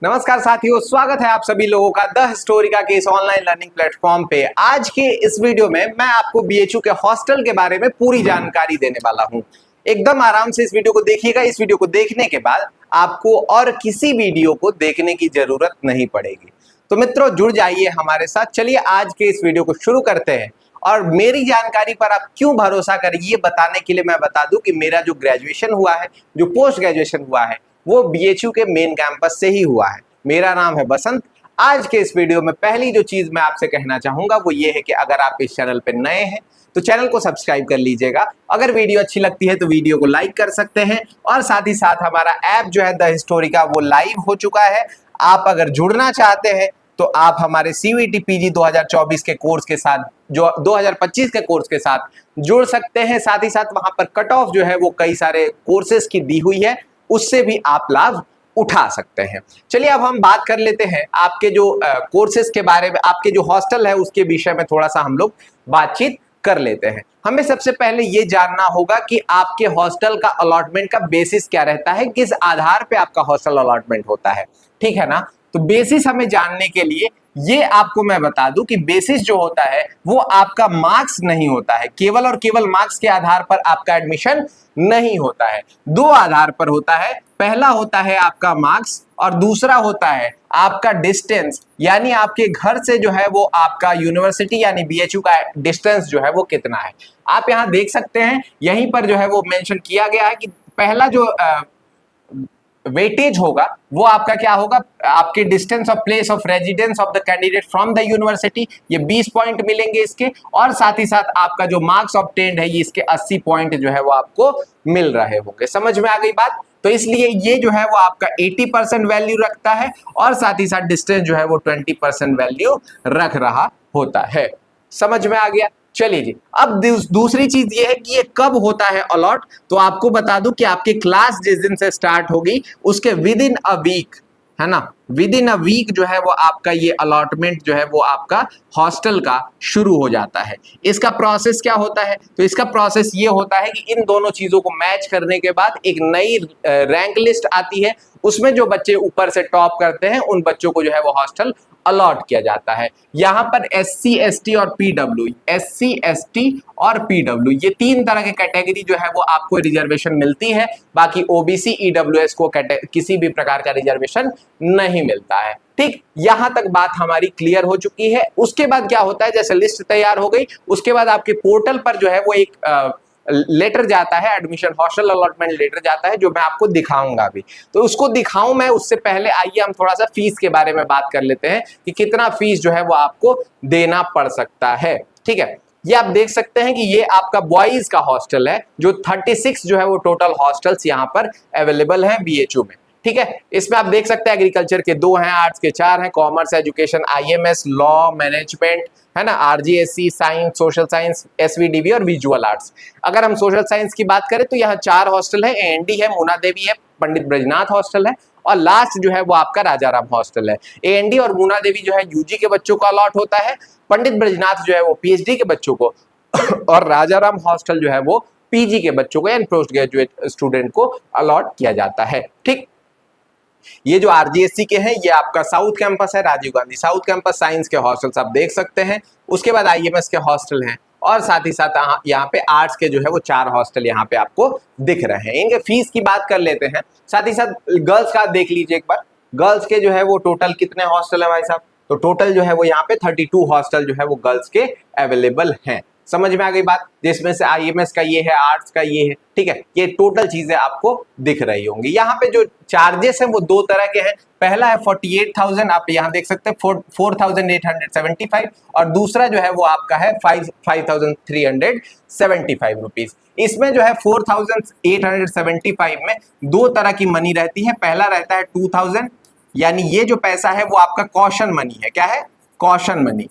नमस्कार साथियों, स्वागत है आप सभी लोगों का द हिस्टोरिका के इस ऑनलाइन लर्निंग प्लेटफॉर्म पे। आज के इस वीडियो में मैं आपको बीएचयू के हॉस्टल के बारे में पूरी जानकारी देने वाला हूं। एकदम आराम से इस वीडियो को देखिएगा। इस वीडियो को देखने के बाद आपको और किसी वीडियो को देखने की जरूरत नहीं पड़ेगी। तो मित्रों, जुड़ जाइए हमारे साथ। चलिए आज के इस वीडियो को शुरू करते हैं। और मेरी जानकारी पर आप क्यों भरोसा करें, ये बताने के लिए मैं बता दूं कि मेरा जो ग्रेजुएशन हुआ है, जो पोस्ट ग्रेजुएशन हुआ है, वो बीएचयू के मेन कैंपस से ही हुआ है। मेरा नाम है बसंत। आज के इस वीडियो में पहली जो चीज मैं आपसे कहना चाहूंगा वो ये है कि अगर आप इस चैनल पे नए हैं तो चैनल को सब्सक्राइब कर लीजिएगा। अगर वीडियो अच्छी लगती है तो वीडियो को लाइक कर सकते हैं। और साथ ही साथ हमारा ऐप जो है द हिस्टोरिका, वो लाइव हो चुका है। आप अगर जुड़ना चाहते हैं तो आप हमारे सीयूईटी पीजी 2024 के कोर्स के साथ, जो 2025 के कोर्स के साथ जुड़ सकते हैं। साथ ही साथ वहां पर कट ऑफ जो है वो कई सारे कोर्सेज की दी हुई है, उससे भी आप लाभ उठा सकते हैं। चलिए अब हम बात कर लेते हैं आपके जो कोर्सेज के बारे में, आपके जो हॉस्टल है उसके विषय में थोड़ा सा हम लोग बातचीत कर लेते हैं। हमें सबसे पहले ये जानना होगा कि आपके हॉस्टल का अलॉटमेंट का बेसिस क्या रहता है, किस आधार पे आपका हॉस्टल अलॉटमेंट होता है, ठीक है ना। तो बेसिस हमें जानने के लिए ये आपको मैं बता दूं कि बेसिस जो होता है वो आपका मार्क्स नहीं होता है। केवल और केवल मार्क्स के आधार पर आपका एडमिशन नहीं होता है। दो आधार पर होता है। पहला होता है आपका मार्क्स और दूसरा होता है आपका डिस्टेंस, यानी आपके घर से जो है वो आपका यूनिवर्सिटी यानी बीएचयू का डिस्टेंस जो है वो कितना है। आप यहाँ देख सकते हैं, यहीं पर जो है वो मेंशन किया गया है कि पहला जो वेटेज होगा वो आपका क्या होगा, आपके distance of place of residence of the candidate from the university, ये 20 पॉइंट मिलेंगे इसके। और साथ ही साथ आपका जो मार्क्स ऑब्टेन्ड है, ये इसके 80 पॉइंट जो है वो आपको मिल रहे होंगे। समझ में आ गई बात। तो इसलिए ये जो है वो आपका 80% वैल्यू रखता है और साथ ही साथ डिस्टेंस जो है वो 20% वैल्यू रख रहा होता है। समझ में आ गया। चलिए जी, अब दूसरी चीज ये है कि ये कब होता है अलॉट। तो आपको बता दूं कि आपकी क्लास जिस दिन से स्टार्ट होगी उसके विद इन अ वीक, है ना, विद इन अ वीक जो है वो आपका ये अलॉटमेंट जो है वो आपका हॉस्टल का शुरू हो जाता है। इसका प्रोसेस क्या होता है, तो इसका प्रोसेस ये होता है कि इन दोनों चीजों को मैच करने के बाद एक नई रैंक लिस्ट आती है। उसमें जो बच्चे ऊपर से टॉप करते हैं उन बच्चों को जो है वो हॉस्टल अलॉट किया जाता है। यहां पर एससी एसटी और पीडब्ल्यू, एससी एसटी और पीडब्ल्यू, ये तीन तरह के कैटेगरी जो है वो आपको रिजर्वेशन मिलती है। बाकी ओबीसी ईडब्ल्यूएस को किसी भी प्रकार का रिजर्वेशन नहीं मिलता है। ठीक, यहां तक बात हमारी क्लियर हो चुकी है। उसके बाद क्या होता है, जैसे लिस्ट तैयार हो गई उसके बाद आपके पोर्टल पर जो है वो एक लेटर जाता है, एडमिशन हॉस्टल अलॉटमेंट लेटर जाता है, जो मैं आपको दिखाऊंगा अभी। तो उसको दिखाऊं मैं उससे पहले आइए हम थोड़ा सा फीस के बारे में बात कर लेते हैं कि कितना फीस जो है वो आपको देना पड़ सकता है। ठीक है, ये आप देख सकते हैं कि ये आपका बॉयज का हॉस्टल है, जो 36 जो है वो टोटल हॉस्टल्स यहाँ पर अवेलेबल है बीएचयू में। ठीक है, इसमें आप देख सकते हैं एग्रीकल्चर के 2 हैं, आर्ट्स के 4 हैं, commerce, education, IMS, law, management, है ना, आरजीएससी, साइंस, सोशल साइंस, एसवीडीबी और विजुअल आर्ट्स। अगर हम सोशल साइंस की बात करें तो यहाँ 4 हॉस्टल है, एएनडी है, मुना देवी है, पंडित ब्रजनाथ हॉस्टल है और लास्ट जो है वो आपका राजाराम हॉस्टल है। एएनडी और मुना देवी जो है यूजी के बच्चों को अलॉट होता है, पंडित ब्रजनाथ जो है वो पीएचडी के बच्चों को और राजाराम हॉस्टल जो है वो पीजी के बच्चों को यानी पोस्ट ग्रेजुएट स्टूडेंट को अलॉट किया जाता है। ठीक, ये जो आरजीएससी के हैं ये आपका साउथ कैंपस है, Rajiv Gandhi south campus, science के हॉस्टल्स आप देख सकते हैं। उसके बाद आईएमएस के हॉस्टल हैं और साथ ही साथ यहाँ पे आर्ट्स के जो है वो 4 हॉस्टल यहाँ पे आपको दिख रहे हैं। इनके फीस की बात कर लेते हैं। साथ ही साथ गर्ल्स का देख लीजिए एक बार, गर्ल्स के जो है वो टोटल कितने हॉस्टल है भाई साहब। तो टोटल जो है वो यहाँ पे 32 हॉस्टल जो है वो गर्ल्स के अवेलेबल हैं। समझ में आ गई बात, जिसमें से आईएमएस का ये है, आर्ट्स का ये है। ठीक है, ये टोटल चीजें आपको दिख रही होंगी। यहाँ पे जो चार्जेस हैं वो 2 तरह के हैं। पहला है 48,000, आप यहाँ देख सकते हैं 4,875 और दूसरा जो है वो आपका है 5,375 रुपीज। इसमें जो है 4,875 में 2 तरह की मनी रहती है। पहला रहता है 2,000, यानी ये जो पैसा है वो आपका कॉशन मनी है। क्या है? कॉशन मनी,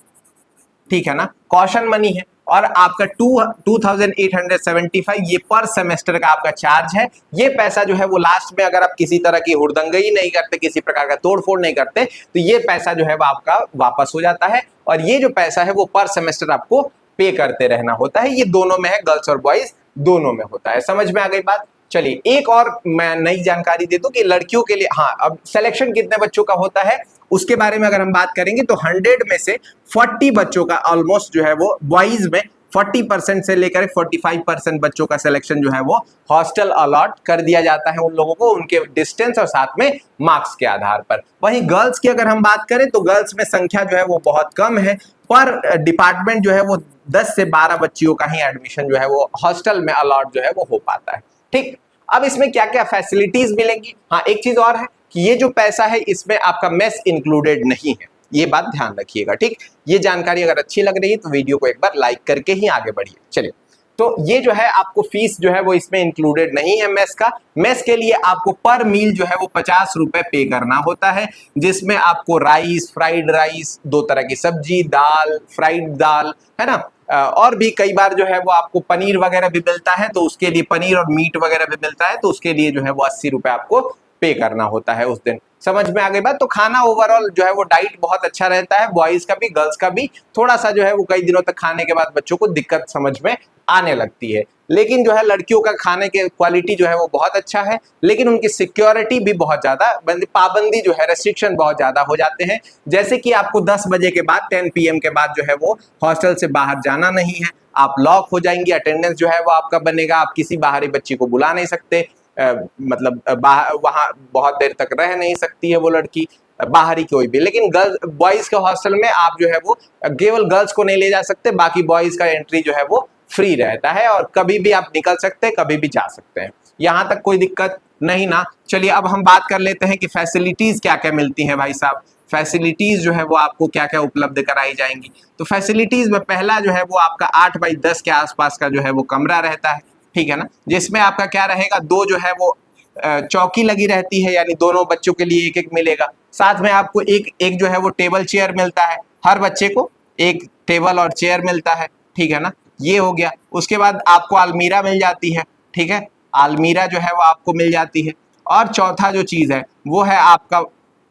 ठीक है ना, कॉशन मनी है। और आपका 2,875 ये पर सेमेस्टर का आपका चार्ज है। ये पैसा जो है वो लास्ट में अगर आप किसी तरह की हुड़दंगई नहीं करते, किसी प्रकार का तोड़फोड़ नहीं करते, तो ये पैसा जो है वो आपका वापस हो जाता है। और ये जो पैसा है वो पर सेमेस्टर आपको पे करते रहना होता है। ये दोनों में है, गर्ल्स और बॉयज दोनों में होता है। समझ में आ गई बात। चलिए एक और मैं नई जानकारी दे दूं कि लड़कियों के लिए, हाँ, अब सिलेक्शन कितने बच्चों का होता है उसके बारे में अगर हम बात करेंगे तो 100 में से 40 बच्चों का ऑलमोस्ट जो है वो बॉयज में 40% से लेकर 45% बच्चों का सिलेक्शन जो है वो हॉस्टल अलॉट कर दिया जाता है उन लोगों को, उनके डिस्टेंस और साथ में मार्क्स के आधार पर। वहीं गर्ल्स की अगर हम बात करें तो गर्ल्स में संख्या जो है वो बहुत कम है, पर डिपार्टमेंट जो है वो 10 से 12 बच्चियों का ही एडमिशन जो है वो हॉस्टल में अलॉट जो है वो हो पाता है। ठीक, अब इसमें क्या क्या फैसिलिटीज मिलेंगी, हाँ एक चीज और है कि ये जो पैसा है इसमें आपका मेस इंक्लूडेड नहीं है, ये बात ध्यान रखिएगा। ठीक, ये जानकारी अगर अच्छी लग रही है तो वीडियो को एक बार लाइक करके ही आगे बढ़िए। चलिए, तो ये जो है आपको फीस जो है वो इसमें इंक्लूडेड नहीं है मेस का। मेस के लिए आपको पर मील जो है वो 50 रुपए पे करना होता है, जिसमें आपको राइस, फ्राइड राइस, 2 तरह की सब्जी, दाल, फ्राइड दाल, है ना, और भी कई बार जो है वो आपको पनीर वगैरह भी मिलता है, तो उसके लिए पनीर और मीट वगैरह भी मिलता है, तो उसके लिए जो है वो 80 रुपए आपको पे करना होता है उस दिन। समझ में आ गई बात? तो खाना ओवरऑल जो है वो डाइट बहुत अच्छा रहता है, बॉयज का भी गर्ल्स का भी। थोड़ा सा जो है वो कई दिनों तक खाने के बाद बच्चों को दिक्कत समझ में आने लगती है, लेकिन जो है लड़कियों का खाने के क्वालिटी जो है वो बहुत अच्छा है, लेकिन उनकी सिक्योरिटी भी बहुत ज्यादा, पाबंदी जो है, रेस्ट्रिक्शन बहुत ज्यादा हो जाते हैं। जैसे कि आपको 10 बजे के बाद 10 PM के बाद जो है वो हॉस्टल से बाहर जाना नहीं है, आप लॉक हो जाएंगे, अटेंडेंस जो है वो आपका बनेगा, आप किसी बाहरी बच्ची को बुला नहीं सकते, मतलब वहां बहुत देर तक रह नहीं सकती है वो लड़की, बाहरी कोई भी। लेकिन गर्ल्स बॉयज के हॉस्टल में आप जो है वो केवल गर्ल्स को नहीं ले जा सकते, बाकी बॉयज का एंट्री जो है वो फ्री रहता है और कभी भी आप निकल सकते हैं, कभी भी जा सकते हैं, यहां तक कोई दिक्कत नहीं ना। चलिए अब हम बात कर लेते हैं कि फैसिलिटीज क्या क्या मिलती हैं भाई साहब, फैसिलिटीज जो है वो आपको क्या क्या उपलब्ध कराई जाएंगी। तो फैसिलिटीज में पहला जो है वो आपका 8x10 के आसपास का जो है वो कमरा रहता है, ठीक है ना, जिसमें आपका क्या रहेगा, 2 जो है वो चौकी लगी रहती है, यानी दोनों बच्चों के लिए एक एक मिलेगा। साथ में आपको एक एक जो है वो टेबल चेयर मिलता है, हर बच्चे को एक टेबल और चेयर मिलता है, ठीक है ना, ये हो गया। उसके बाद आपको अलमीरा मिल जाती है, ठीक है, अलमीरा जो है वो आपको मिल जाती है। और चौथा जो चीज है वो है आपका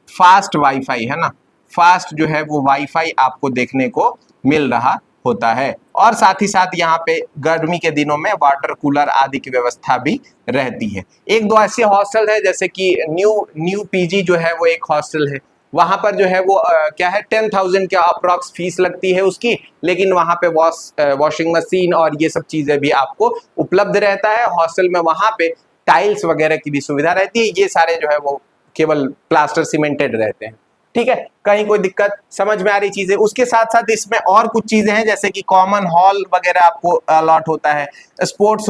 फास्ट वाईफाई, है ना, फास्ट जो है वो वाईफाई आपको देखने को मिल रहा होता है। और साथ ही साथ यहाँ पे गर्मी के दिनों में वाटर कूलर आदि की व्यवस्था भी रहती है। एक दो ऐसे हॉस्टल है जैसे कि न्यू पीजी जो है वो एक हॉस्टल है, वहां पर जो है वो क्या है 10,000 के अप्रॉक्स फीस लगती है उसकी, लेकिन वहां पे वॉशिंग मशीन और ये सब चीजें भी आपको उपलब्ध रहता है हॉस्टल में। वहां पे टाइल्स वगैरह की भी सुविधा रहती है, ये सारे जो है वो केवल प्लास्टर सीमेंटेड रहते हैं, ठीक है, कहीं कोई दिक्कत, समझ में आ रही चीजें। उसके साथ साथ इसमें और कुछ चीजें हैं जैसे कि कॉमन हॉल वगैरह आपको अलॉट होता है, sports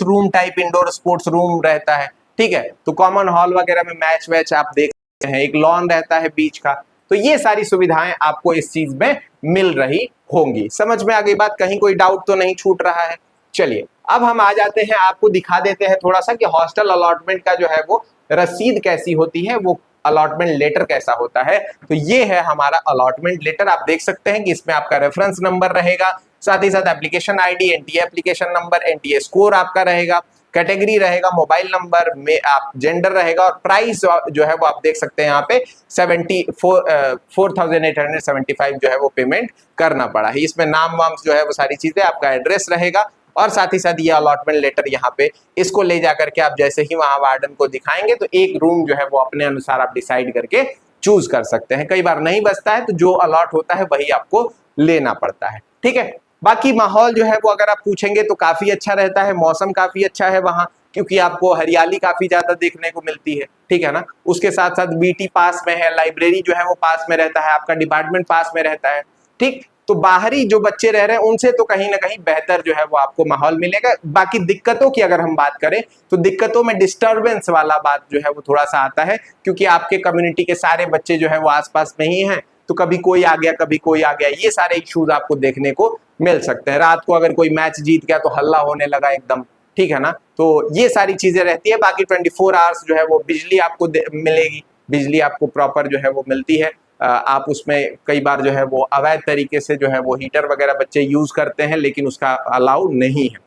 room type indoor sports room रहता है, ठीक है, तो कॉमन हॉल वगैरह में मैच वैच आप देख सकते हैं, एक लॉन रहता है बीच का, तो ये सारी सुविधाएं आपको इस चीज में मिल रही होंगी। समझ में आ गई बात? कहीं कोई डाउट तो नहीं छूट रहा है? चलिए अब हम आ जाते हैं, आपको दिखा देते हैं थोड़ा सा कि हॉस्टल अलॉटमेंट का जो है वो रसीद कैसी होती है, वो अलॉटमेंट लेटर कैसा होता है। तो ये है हमारा अलॉटमेंट लेटर, आप देख सकते हैं कि इसमें आपका रेफरेंस नंबर रहेगा, साथ ही साथ application ID, NTA application number, NTA score आपका रहेगा, कैटेगरी रहेगा, मोबाइल नंबर में आप जेंडर रहेगा, और प्राइस जो है वो आप देख सकते हैं यहाँ पे 4,875 जो है वो पेमेंट करना पड़ा है। इसमें नाम वाम जो है वो सारी चीजें, आपका एड्रेस रहेगा, और साथ ही साथ ये अलॉटमेंट लेटर यहाँ पे इसको ले जाकर के आप जैसे ही वहां वार्डन को दिखाएंगे तो एक रूम जो है वो अपने अनुसार आप डिसाइड करके चूज कर सकते हैं। कई बार नहीं बचता है तो जो अलॉट होता है वही आपको लेना पड़ता है, ठीक है। बाकी माहौल जो है वो अगर आप पूछेंगे तो काफी अच्छा रहता है, मौसम काफी अच्छा है वहाँ, क्योंकि आपको हरियाली काफी ज्यादा देखने को मिलती है, ठीक है ना। उसके साथ साथ बीटी पास में है, लाइब्रेरी जो है वो पास में रहता है, आपका डिपार्टमेंट पास में रहता है, ठीक। तो बाहरी जो बच्चे रह रहे हैं उनसे तो कहीं ना कहीं बेहतर जो है वो आपको माहौल मिलेगा। बाकी दिक्कतों की अगर हम बात करें तो दिक्कतों में डिस्टरबेंस वाला बात जो है वो थोड़ा सा आता है, क्योंकि आपके कम्युनिटी के सारे बच्चे जो है वो आसपास में ही हैं, तो कभी कोई आ गया कभी कोई आ गया, ये सारे इश्यूज आपको देखने को मिल सकते हैं। रात को अगर कोई मैच जीत गया तो हल्ला होने लगा एकदम, ठीक है ना, तो ये सारी चीजें रहती है। बाकी 24 आवर्स जो है वो बिजली आपको मिलेगी, बिजली आपको प्रॉपर जो है वो मिलती है। आप उसमें कई बार जो है वो अवैध तरीके से जो है वो हीटर वगैरह बच्चे यूज करते हैं, लेकिन उसका अलाउ नहीं है।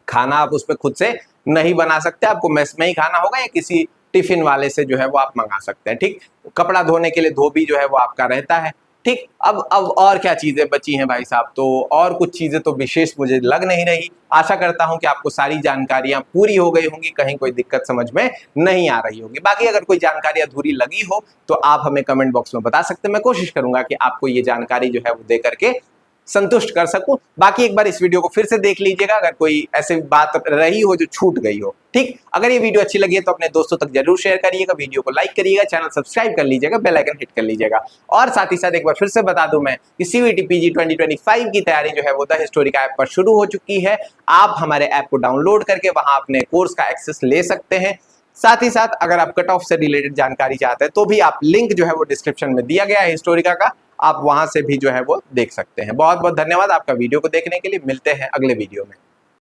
खाना आप उसमें खुद से नहीं बना सकते, आपको मेस में ही खाना होगा या किसी टिफिन वाले से जो है वो आप मंगा सकते हैं, ठीक। कपड़ा धोने के लिए धोबी जो है वो आपका रहता है, ठीक, अब और क्या चीजें बची हैं भाई साहब, तो और कुछ चीजें तो विशेष मुझे लग नहीं रही। आशा करता हूं कि आपको सारी जानकारियां पूरी हो गई होंगी, कहीं कोई दिक्कत समझ में नहीं आ रही होगी। बाकी अगर कोई जानकारी अधूरी लगी हो तो आप हमें कमेंट बॉक्स में बता सकते हैं, मैं कोशिश करूंगा कि आपको ये जानकारी जो है वो दे करके संतुष्ट कर सकूं। बाकी एक बार इस वीडियो को फिर से देख लीजिएगा अगर कोई ऐसी बात रही हो जो छूट गई हो। ठीक, अगर ये वीडियो अच्छी लगी है तो अपने दोस्तों तक जरूर शेयर करिएगा, वीडियो को लाइक करिएगा, चैनल सब्सक्राइब कर लीजिएगा, बेल आइकन हिट कर लीजिएगा। और साथ ही साथ एक बार फिर से बता दूं मैं कि सीवीटी पीजी 2025 की तैयारी जो है वो द हिस्टोरिका ऐप पर शुरू हो चुकी है। आप हमारे ऐप को डाउनलोड करके वहां अपने कोर्स का एक्सेस ले सकते हैं। साथ ही साथ अगर आप कट ऑफ से रिलेटेड जानकारी चाहते हैं तो भी आप लिंक जो है वो डिस्क्रिप्शन में दिया गया है हिस्टोरिका का, आप वहां से भी जो है वो देख सकते हैं। बहुत बहुत धन्यवाद आपका वीडियो को देखने के लिए, मिलते हैं अगले वीडियो में।